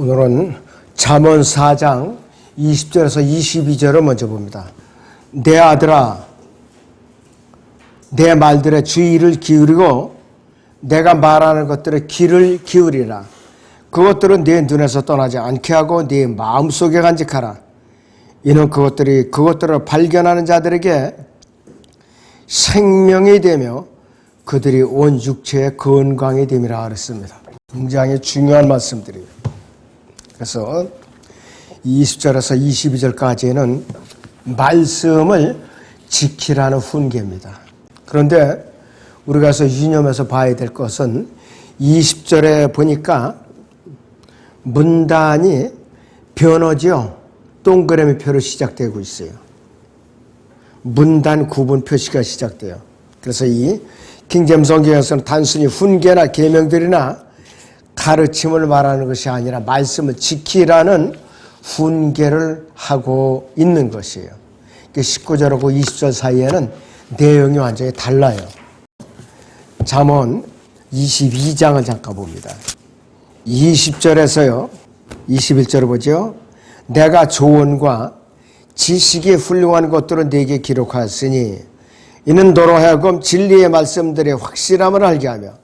오늘은 잠언 4장 20절에서 22절을 먼저 봅니다. 내 아들아, 내 말들에 주의를 기울이고 내가 말하는 것들에 귀를 기울이라. 그것들은 네 눈에서 떠나지 않게 하고 네 마음속에 간직하라. 이는 그것들을 발견하는 자들에게 생명이 되며 그들이 온 육체의 건강이 됨이라 그랬습니다. 굉장히 중요한 말씀들이에요. 그래서 20절에서 22절까지는 말씀을 지키라는 훈계입니다. 그런데 우리가 유념해서 봐야 될 것은 20절에 보니까 문단이 변어죠. 동그라미 표로 시작되고 있어요. 문단 구분 표시가 시작돼요. 그래서 이 킹제임스 성경에서는 단순히 훈계나 계명들이나 가르침을 말하는 것이 아니라 말씀을 지키라는 훈계를 하고 있는 것이에요. 19절하고 20절 사이에는 내용이 완전히 달라요. 잠언 22장을 잠깐 봅니다. 20절에서요. 21절을 보죠. 내가 조언과 지식이 훌륭한 것들은 네게 기록하였으니 이는 너로 하여금 진리의 말씀들의 확실함을 알게 하며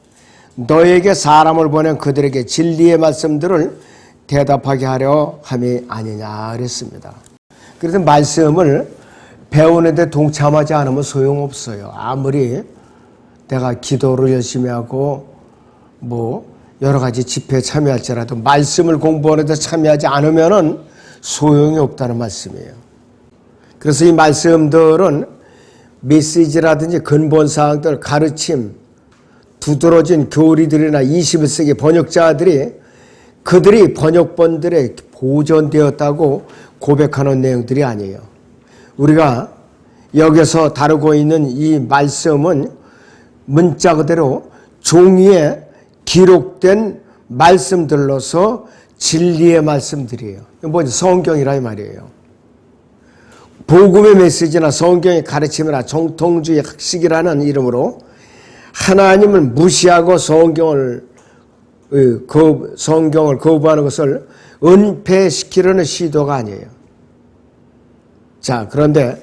너에게 사람을 보낸 그들에게 진리의 말씀들을 대답하게 하려 함이 아니냐 그랬습니다. 그래서 말씀을 배우는데 동참하지 않으면 소용없어요. 아무리 내가 기도를 열심히 하고 여러 가지 집회에 참여할지라도 말씀을 공부하는데 참여하지 않으면은 소용이 없다는 말씀이에요. 그래서 이 말씀들은 메시지라든지 근본사항들, 가르침, 두드러진 교리들이나 21세기 번역자들이 그들이 번역본들에 보존되었다고 고백하는 내용들이 아니에요. 우리가 여기서 다루고 있는 이 말씀은 문자 그대로 종이에 기록된 말씀들로서 진리의 말씀들이에요. 뭐지? 성경이라 이 말이에요. 복음의 메시지나 성경의 가르침이나 정통주의 학식이라는 이름으로 하나님을 무시하고 성경을 거부하는 것을 은폐시키려는 시도가 아니에요. 자, 그런데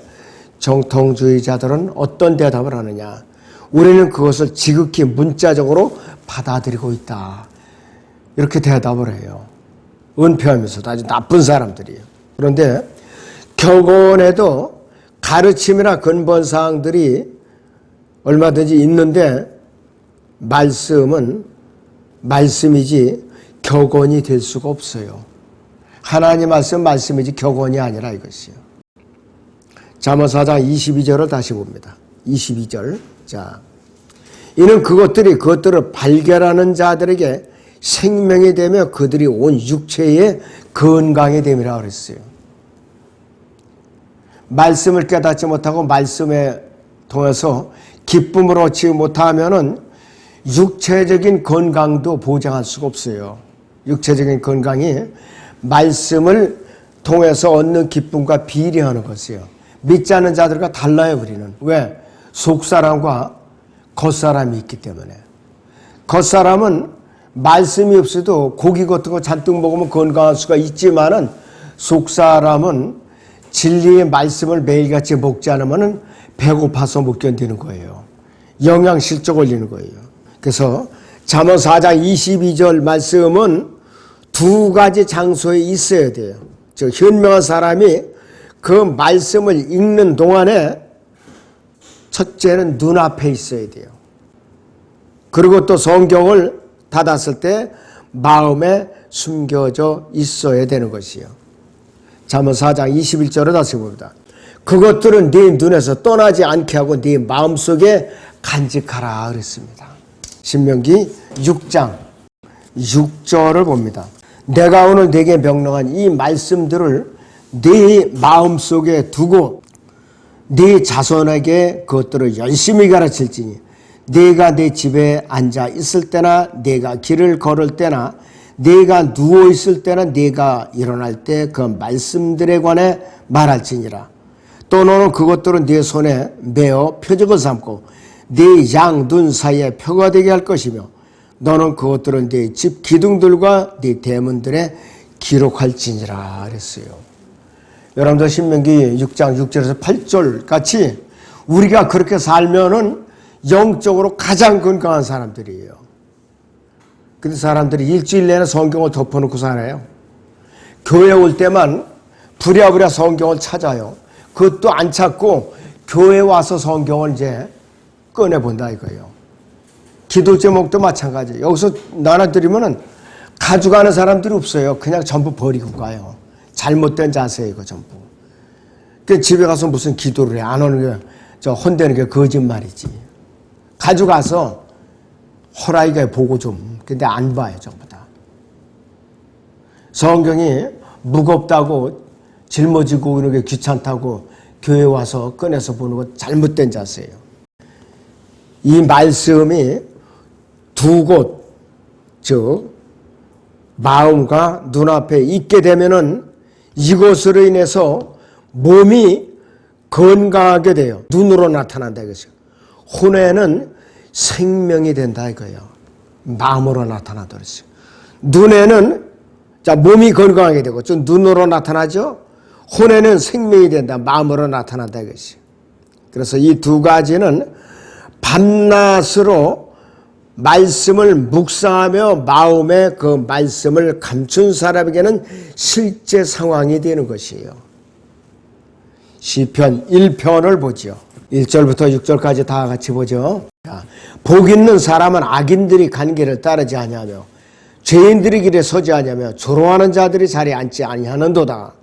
정통주의자들은 어떤 대답을 하느냐? 우리는 그것을 지극히 문자적으로 받아들이고 있다. 이렇게 대답을 해요. 은폐하면서도 아주 나쁜 사람들이에요. 그런데 격언에도 가르침이나 근본사항들이 얼마든지 있는데 말씀은 말씀이지 격언이 될 수가 없어요. 하나님 말씀이지 격언이 아니라 이것이요. 잠언 4장 22절을 다시 봅니다. 22절. 자, 이는 그것들을 발견하는 자들에게 생명이 되며 그들이 온 육체의 건강이 됨이라 그랬어요. 말씀을 깨닫지 못하고 말씀에 통해서 기쁨을 얻지 못하면은 육체적인 건강도 보장할 수가 없어요. 육체적인 건강이 말씀을 통해서 얻는 기쁨과 비례하는 것이에요. 믿지 않는 자들과 달라요, 우리는. 왜? 속사람과 겉사람이 있기 때문에. 겉사람은 말씀이 없어도 고기 같은 거 잔뜩 먹으면 건강할 수가 있지만은 속사람은 진리의 말씀을 매일같이 먹지 않으면 배고파서 못 견디는 거예요. 영양실조 걸리는 거예요. 그래서 잠언 4장 22절 말씀은 두 가지 장소에 있어야 돼요. 즉 현명한 사람이 그 말씀을 읽는 동안에 첫째는 눈앞에 있어야 돼요. 그리고 또 성경을 닫았을 때 마음에 숨겨져 있어야 되는 것이요. 잠언 4장 21절을 다시 봅니다. 그것들은 네 눈에서 떠나지 않게 하고 네 마음속에 간직하라 그랬습니다. 신명기 6장 6절을 봅니다. 내가 오늘 네게 명령한 이 말씀들을 네 마음속에 두고 네 자손에게 그것들을 열심히 가르칠지니 네가 내 집에 앉아 있을 때나 네가 길을 걸을 때나 네가 누워 있을 때나 네가 일어날 때 그 말씀들에 관해 말할지니라. 또 너는 그것들은 네 손에 메어 표적을 삼고 네 양 눈 사이에 표가 되게 할 것이며 너는 그것들은 네 집 기둥들과 네 대문들의 기록할지니라 그랬어요. 여러분들 신명기 6장 6절에서 8절 같이 우리가 그렇게 살면은 영적으로 가장 건강한 사람들이에요. 근데 사람들이 일주일 내내 성경을 덮어놓고 살아요. 교회 올 때만 부랴부랴 성경을 찾아요. 그것도 안 찾고 교회 와서 성경을 이제 꺼내본다 이거예요. 기도 제목도 마찬가지예요. 여기서 나눠드리면은 가져가는 사람들이 없어요. 그냥 전부 버리고 가요. 잘못된 자세예요, 이거 전부. 그 집에 가서 무슨 기도를 해. 안 오는 게, 혼대는 게 거짓말이지. 가져가서 호라이가 보고 좀. 근데 안 봐요, 전부 다. 성경이 무겁다고 짊어지고 이런 게 귀찮다고 교회 와서 꺼내서 보는 건 잘못된 자세예요. 이 말씀이 두 곳, 즉 마음과 눈앞에 있게 되면은 이것으로 인해서 몸이 건강하게 돼요. 눈으로 나타난다 이거죠. 혼에는 생명이 된다 이거예요. 마음으로 나타나다 그랬어요. 눈에는 몸이 건강하게 되고 좀 눈으로 나타나죠. 혼에는 생명이 된다. 마음으로 나타난다 이것이. 그래서 이 두 가지는 밤낮으로 말씀을 묵상하며 마음에 그 말씀을 감춘 사람에게는 실제 상황이 되는 것이에요. 시편 1편을 보죠. 1절부터 6절까지 다 같이 보죠. 복 있는 사람은 악인들이 간 길을 따르지 아니하며 죄인들이 길에 서지 아니하며 조롱하는 자들이 자리에 앉지 아니하는도다.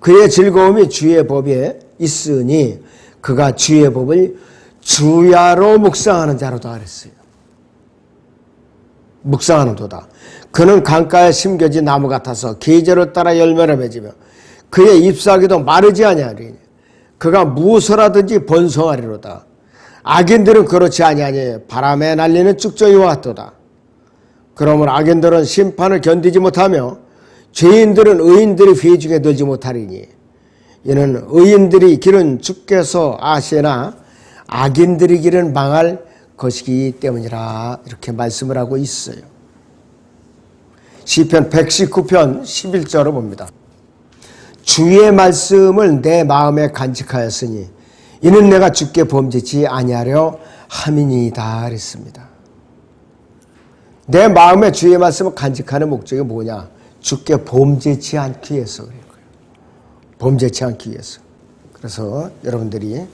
그의 즐거움이 주의 법에 있으니 그가 주의 법을 주야로 묵상하는 자로다 그랬어요. 묵상하는도다. 그는 강가에 심겨진 나무 같아서 계절을 따라 열매를 맺으며 그의 잎사귀도 마르지 아니하리니 그가 무엇을 하든지 번성하리로다. 악인들은 그렇지 아니하니 바람에 날리는 쭉저기와 같도다. 그러므로 악인들은 심판을 견디지 못하며 죄인들은 의인들이 회중에 들지 못하리니 이는 의인들이 길은 주께서 아시나 악인들이 길은 망할 것이기 때문이라 이렇게 말씀을 하고 있어요. 시편 119편 11절을 봅니다. 주의 말씀을 내 마음에 간직하였으니 이는 내가 주께 범죄치 아니하려 함이니이다 그랬습니다. 내 마음에 주의 말씀을 간직하는 목적이 뭐냐? 주께 범죄치 않기 위해서 그래요. 범죄치 않기 위해서. 그래서 여러분들이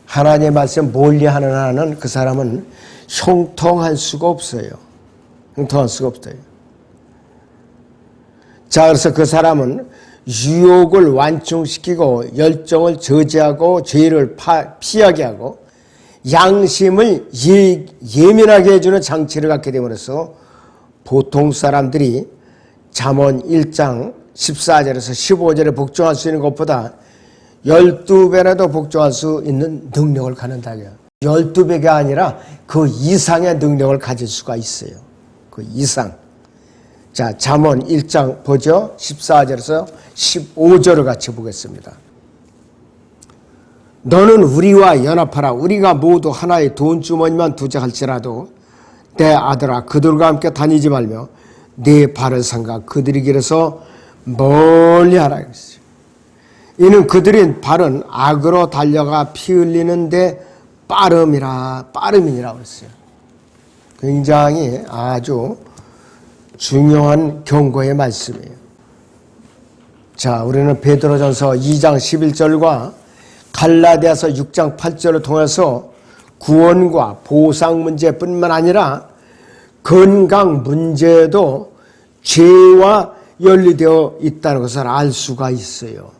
하나님의 말씀 멀리하는 한은 그 사람은 형통할 수가 없어요. 형통할 수가 없어요. 자, 그래서 그 사람은 유혹을 완충시키고 열정을 저지하고 죄를 피하게 하고 양심을 예민하게 해주는 장치를 갖게 됨으로써 보통 사람들이 잠언 1장 14절에서 15절에 복종할 수 있는 것보다 12배라도 복종할 수 있는 능력을 갖는다. 12배가 아니라 그 이상의 능력을 가질 수가 있어요. 그 이상. 자, 잠언 1장 보죠. 14절에서 15절을 같이 보겠습니다. 너는 우리와 연합하라. 우리가 모두 하나의 돈주머니만 두자 할지라도 내 아들아 그들과 함께 다니지 말며 네 발을 삼가 그들이 길에서 멀리하라 했어요. 이는 그들의 발은 악으로 달려가 피 흘리는데 빠름이니라 그랬어요. 굉장히 아주 중요한 경고의 말씀이에요. 자, 우리는 베드로전서 2장 11절과 갈라디아서 6장 8절을 통해서 구원과 보상 문제뿐만 아니라 건강 문제도 죄와 연루되어 있다는 것을 알 수가 있어요.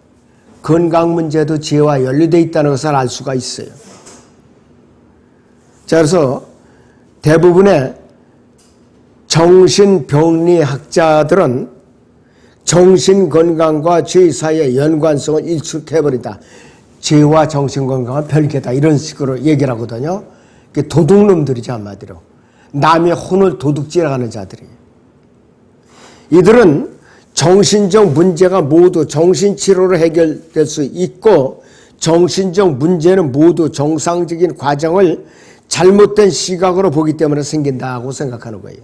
건강 문제도 죄와 연루되어 있다는 것을 알 수가 있어요. 자, 그래서 대부분의 정신병리학자들은 정신건강과 죄 사이의 연관성을 일축해버린다. 죄와 정신건강은 별개다. 이런 식으로 얘기를 하거든요. 도둑놈들이죠, 한마디로. 남의 혼을 도둑질하는 자들이. 이들은 정신적 문제가 모두 정신치료로 해결될 수 있고 정신적 문제는 모두 정상적인 과정을 잘못된 시각으로 보기 때문에 생긴다고 생각하는 거예요.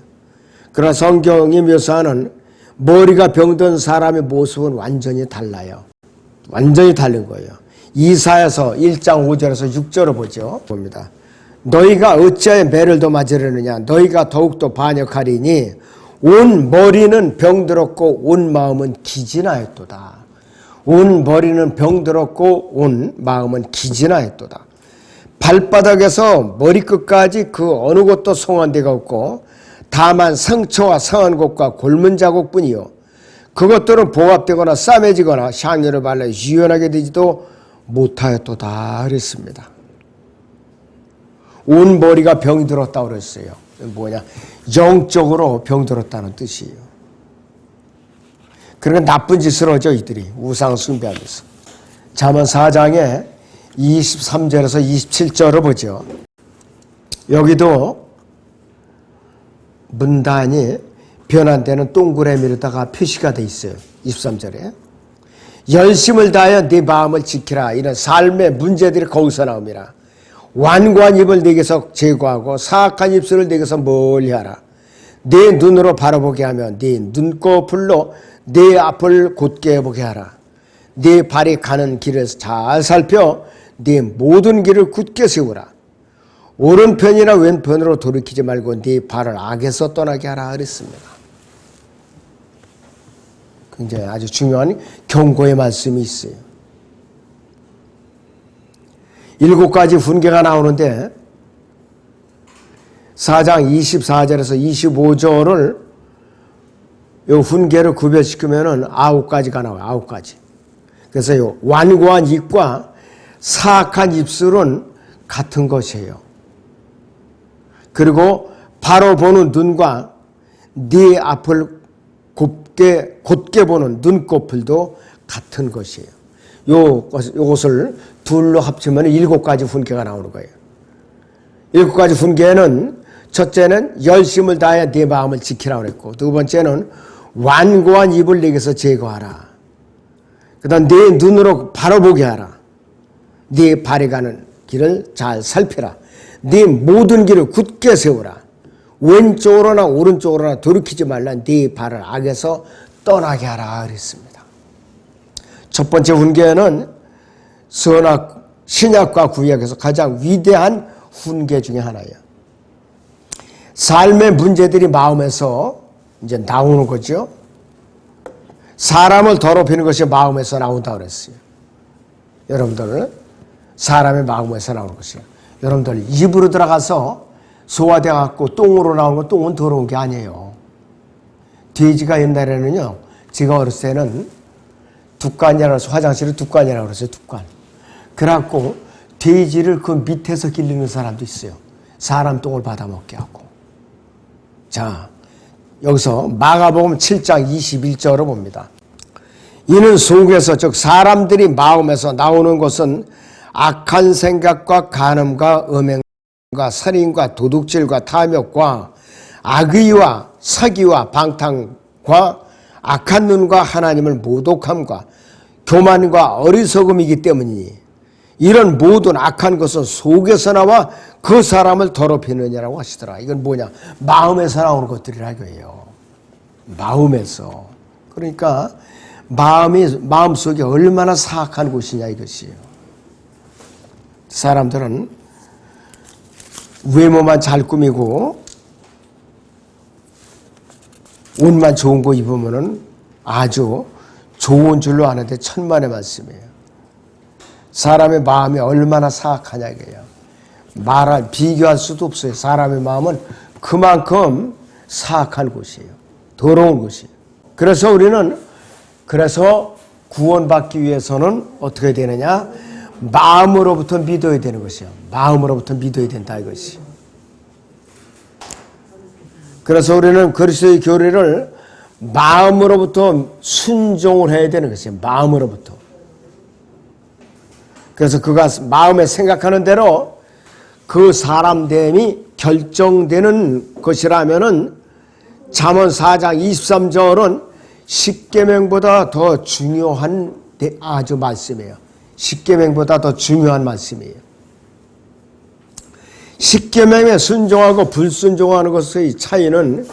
그러나 성경이 묘사하는 머리가 병든 사람의 모습은 완전히 달라요. 완전히 다른 거예요. 이사야서 1장 5절에서 6절을 보죠. 봅니다. 너희가 어찌하여 매를 더 맞으려느냐. 너희가 더욱더 반역하리니 온 머리는 병들었고 온 마음은 기진하였도다. 온 머리는 병들었고 온 마음은 기진하였도다. 발바닥에서 머리끝까지 그 어느 곳도 성한 데가 없고 다만 상처와 상한 곳과 골문 자국뿐이요 그것들은 봉합되거나 싸매지거나 향료를 발라 유연하게 되지도 못하였도다 그랬습니다. 온 머리가 병들었다고 그랬어요. 뭐냐? 영적으로 병들었다는 뜻이에요. 그러니까 나쁜 짓을 하죠, 이들이. 우상 숭배하면서. 잠언 4장에 23절에서 27절을 보죠. 여기도 문단이 변환되는 동그라미로다가 표시가 돼 있어요. 23절에. 열심을 다하여 네 마음을 지키라. 이런 삶의 문제들이 거기서 나옵니다. 완고한 입을 네게서 제거하고 사악한 입술을 네게서 멀리하라. 네 눈으로 바라보게 하며 네 눈꺼풀로 네 앞을 곧게 보게 하라. 네 발이 가는 길을 잘 살펴 네 모든 길을 굳게 세우라. 오른편이나 왼편으로 돌이키지 말고 네 발을 악에서 떠나게 하라 그랬습니다. 굉장히 아주 중요한 경고의 말씀이 있어요. 7가지 훈계가 나오는데 4장 24절에서 25절을 이 훈계를 구별시키면은 9가지가 나와요. 9가지. 그래서 이 완고한 입과 사악한 입술은 같은 것이에요. 그리고 바로 보는 눈과 네 앞을 곧게 보는 눈꺼풀도 같은 것이에요. 요것을 둘로 합치면 7가지 훈계가 나오는 거예요. 7가지 훈계는 첫째는 열심을 다해 네 마음을 지키라고 그랬고, 두 번째는 완고한 입을 네게서 제거하라. 그 다음 네 눈으로 바로 보게 하라. 네 발이 가는 길을 잘 살펴라. 네 모든 길을 굳게 세우라. 왼쪽으로나 오른쪽으로나 돌이키지 말라. 네 발을 악에서 떠나게 하라 그랬습니다. 첫 번째 훈계는 신약과 구약에서 가장 위대한 훈계 중에 하나예요. 삶의 문제들이 마음에서 이제 나오는 거죠. 사람을 더럽히는 것이 마음에서 나온다고 그랬어요. 여러분들, 사람의 마음에서 나오는 것이에요. 여러분들, 입으로 들어가서 소화돼 갖고 똥으로 나오는 건 똥은 더러운 게 아니에요. 돼지가 옛날에는요, 제가 어렸을 때는 둑간이라고 해서 화장실을 둑간이라고 그랬어요. 둑간. 그래갖고 돼지를 그 밑에서 길르는 사람도 있어요. 사람 똥을 받아먹게 하고. 자, 여기서 마가복음 7장 21절을 봅니다. 이는 속에서, 즉 사람들이 마음에서 나오는 것은 악한 생각과 간음과 음행과 살인과 도둑질과 탐욕과 악의와 사기와 방탕과 악한 눈과 하나님을 모독함과 교만과 어리석음이기 때문이니 이런 모든 악한 것은 속에서 나와 그 사람을 더럽히느냐라고 하시더라. 이건 뭐냐? 마음에서 나오는 것들이라고 해요. 마음에서. 그러니까 마음속에 얼마나 사악한 곳이냐 이것이에요. 사람들은 외모만 잘 꾸미고 옷만 좋은 거 입으면은 아주 좋은 줄로 아는데 천만의 말씀이에요. 사람의 마음이 얼마나 사악하냐 이거예요. 비교할 수도 없어요. 사람의 마음은 그만큼 사악한 곳이에요. 더러운 곳이에요. 그래서 우리는 구원받기 위해서는 어떻게 되느냐? 마음으로부터 믿어야 되는 것이에요. 마음으로부터 믿어야 된다 이것이. 그래서 우리는 그리스도의 교리를 마음으로부터 순종을 해야 되는 것이에요. 마음으로부터. 그래서 그가 마음에 생각하는 대로 그 사람됨이 결정되는 것이라면은 잠언 4장 23절은 십계명보다 더 중요한 아주 말씀이에요. 십계명보다 더 중요한 말씀이에요. 십계명에 순종하고 불순종하는 것의 차이는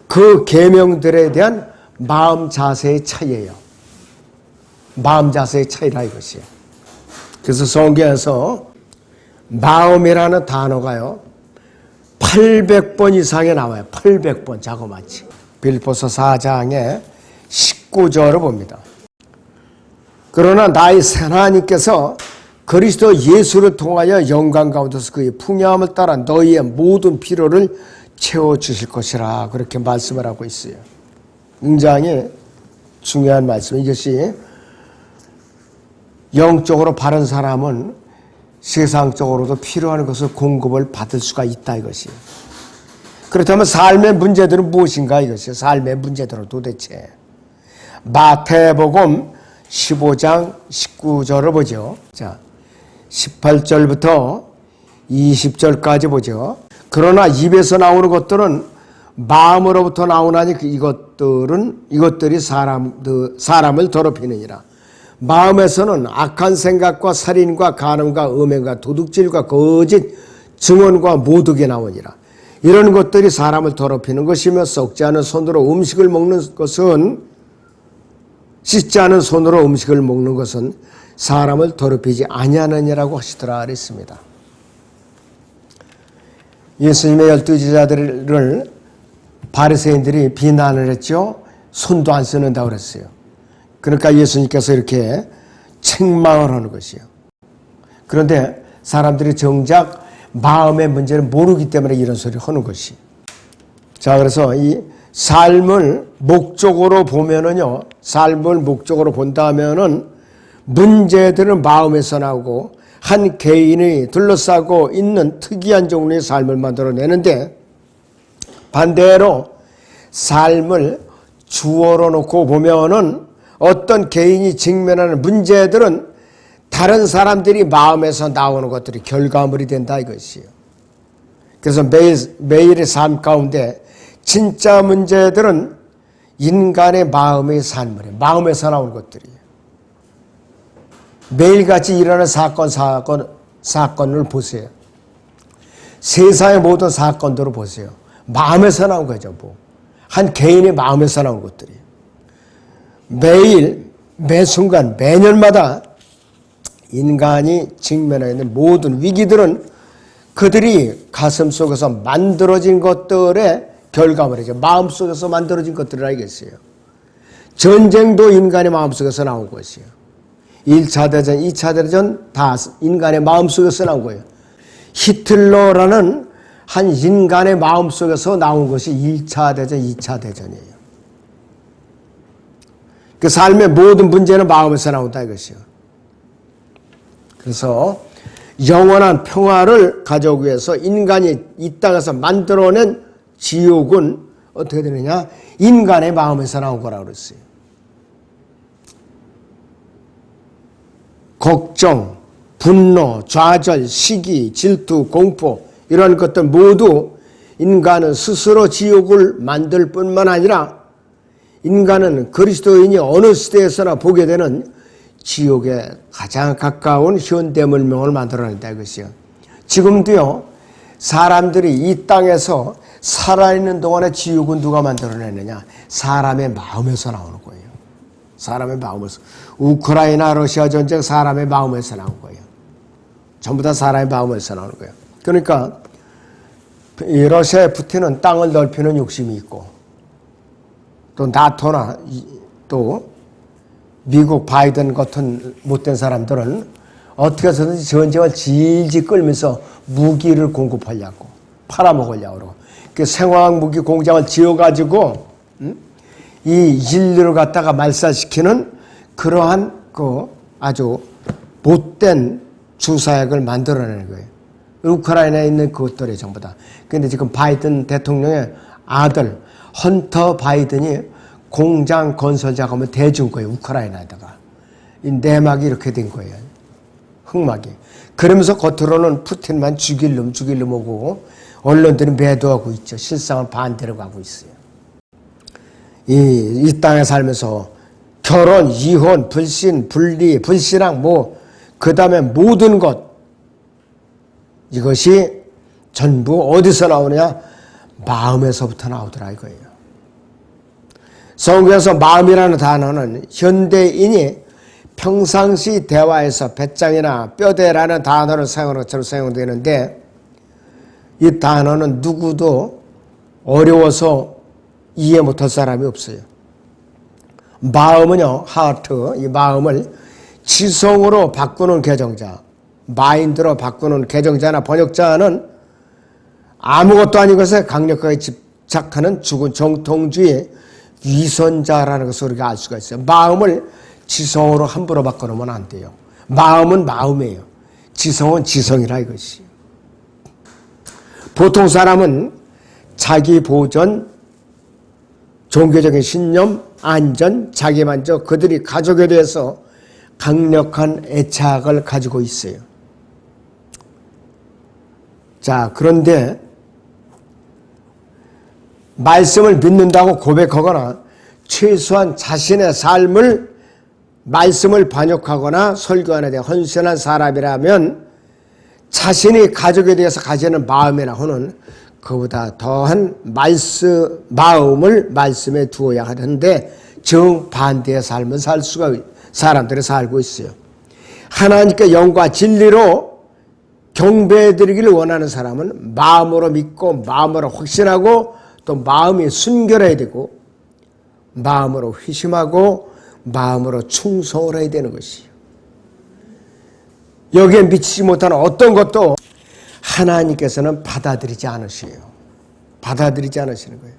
그 계명들에 대한 마음 자세의 차이예요. 마음 자세의 차이라 이것이에요. 그래서 성경에서 마음이라는 단어가요 800번 이상에 나와요. 800번 자그마치. 빌립보서 4장의 19절을 봅니다. 그러나 나의 하나님께서 그리스도 예수를 통하여 영광 가운데서 그의 풍요함을 따라 너희의 모든 필요를 채워주실 것이라 그렇게 말씀을 하고 있어요. 굉장히 중요한 말씀. 이것이 영적으로 바른 사람은 세상적으로도 필요한 것을 공급을 받을 수가 있다 이것이. 그렇다면 삶의 문제들은 무엇인가 이것이. 삶의 문제들은 도대체. 마태복음 15장 19절을 보죠. 자, 18절부터 20절까지 보죠. 그러나 입에서 나오는 것들은 마음으로부터 나오나니 이것들이 사람을 더럽히느니라. 마음에서는 악한 생각과 살인과 간음과 음행과 도둑질과 거짓 증언과 모독이 나오니라. 이런 것들이 사람을 더럽히는 것이며 썩지 않은 손으로 음식을 먹는 것은 씻지 않은 손으로 음식을 먹는 것은 사람을 더럽히지 아니하느니라고 하시더라 그랬습니다. 예수님의 12제자들을 바리새인들이 비난을 했죠. 손도 안 쓰는다고 그랬어요. 그러니까 예수님께서 이렇게 책망을 하는 것이에요. 그런데 사람들이 정작 마음의 문제를 모르기 때문에 이런 소리를 하는 것이. 자, 그래서 이 삶을 목적으로 보면은요, 삶을 목적으로 본다면은 문제들은 마음에서 나오고 한 개인이 둘러싸고 있는 특이한 종류의 삶을 만들어내는데 반대로 삶을 주어로 놓고 보면은 어떤 개인이 직면하는 문제들은 다른 사람들이 마음에서 나오는 것들이 결과물이 된다 이것이에요. 그래서 매일의 삶 가운데 진짜 문제들은 인간의 마음의 삶이에요. 마음에서 나오는 것들이에요. 매일같이 일어나는 사건을 보세요. 세상의 모든 사건들을 보세요. 마음에서 나온 거죠. 한 개인의 마음에서 나온 것들이. 매일, 매 순간, 매년마다 인간이 직면하고 있는 모든 위기들은 그들이 가슴 속에서 만들어진 것들의 결과물이죠. 마음속에서 만들어진 것들을 알겠어요. 전쟁도 인간의 마음속에서 나온 것이에요. 1차 대전, 2차 대전 다 인간의 마음속에서 나온 거예요. 히틀러라는 한 인간의 마음속에서 나온 것이 1차 대전, 2차 대전이에요. 그 삶의 모든 문제는 마음에서 나온다 이것이요. 그래서 영원한 평화를 가져오기 위해서 인간이 이 땅에서 만들어낸 지옥은 어떻게 되느냐? 인간의 마음에서 나온 거라고 그랬어요. 걱정, 분노, 좌절, 시기, 질투, 공포 이런 것들 모두 인간은 스스로 지옥을 만들 뿐만 아니라 인간은 그리스도인이 어느 시대에서나 보게 되는 지옥에 가장 가까운 현대문명을 만들어낸다 이것이요. 지금도요 사람들이 이 땅에서 살아있는 동안에 지옥은 누가 만들어내느냐? 사람의 마음에서 나오는 거예요. 사람의 마음에서. 우크라이나 러시아 전쟁 사람의 마음에서 나온 거예요. 전부 다 사람의 마음에서 나오는 거예요. 그러니까 이 러시아의 푸틴은 땅을 넓히는 욕심이 있고 또 나토나 또 미국 바이든 같은 못된 사람들은 어떻게 해서든지 전쟁을 질질 끌면서 무기를 공급하려고 팔아먹으려고 그 생화학 무기 공장을 지어가지고 이 인류를 갖다가 말살시키는 그러한 그 아주 못된 주사약을 만들어내는 거예요. 우크라이나에 있는 그것들이 전부 다. 그런데 지금 바이든 대통령의 아들 헌터 바이든이 공장 건설 작업을 대준 거예요. 우크라이나에다가. 이 내막이 이렇게 된 거예요. 흑막이. 그러면서 겉으로는 푸틴만 죽일 놈 오고 언론들이 매도하고 있죠. 실상은 반대로 가고 있어요. 이 땅에 살면서 결혼, 이혼, 불신, 분리, 불신앙 그 다음에 모든 것 이것이 전부 어디서 나오느냐? 마음에서부터 나오더라 이거예요. 성경에서 마음이라는 단어는 현대인이 평상시 대화에서 배짱이나 뼈대라는 단어를 사용하는 것처럼 사용되는데, 이 단어는 누구도 어려워서 이해 못할 사람이 없어요. 마음은요, 하트, 이 마음을 지성으로 바꾸는 개정자, 마인드로 바꾸는 개정자나 번역자는 아무것도 아닌 것에 강력하게 집착하는 죽은 정통주의 위선자라는 것을 우리가 알 수가 있어요. 마음을 지성으로 함부로 바꿔놓으면 안 돼요. 마음은 마음이에요. 지성은 지성이라 이것이. 보통 사람은 자기 보전, 종교적인 신념, 안전, 자기만족, 그들이 가족에 대해서 강력한 애착을 가지고 있어요. 자, 그런데 말씀을 믿는다고 고백하거나 최소한 자신의 삶을 말씀을 반역하거나 설교하는 데 헌신한 사람이라면 자신이 가족에 대해서 가지는 마음이나 호는 그보다 더한 마음을 말씀에 두어야 하는데 정반대의 삶을 살 수가 사람들이 살고 있어요. 하나님께 영과 진리로 경배해드리기를 원하는 사람은 마음으로 믿고 마음으로 확신하고 또 마음이 순결해야 되고 마음으로 회심하고 마음으로 충성을 해야 되는 것이에요. 여기에 미치지 못하는 어떤 것도 하나님께서는 받아들이지 않으시는 거예요.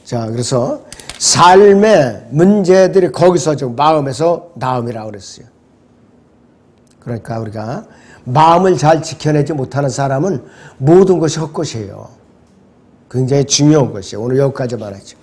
자, 그래서 삶의 문제들이 거기서 좀 마음에서 나음이라고 그랬어요. 그러니까 우리가 마음을 잘 지켜내지 못하는 사람은 모든 것이 헛것이에요. 굉장히 중요한 것이에요. 오늘 여기까지 말하죠.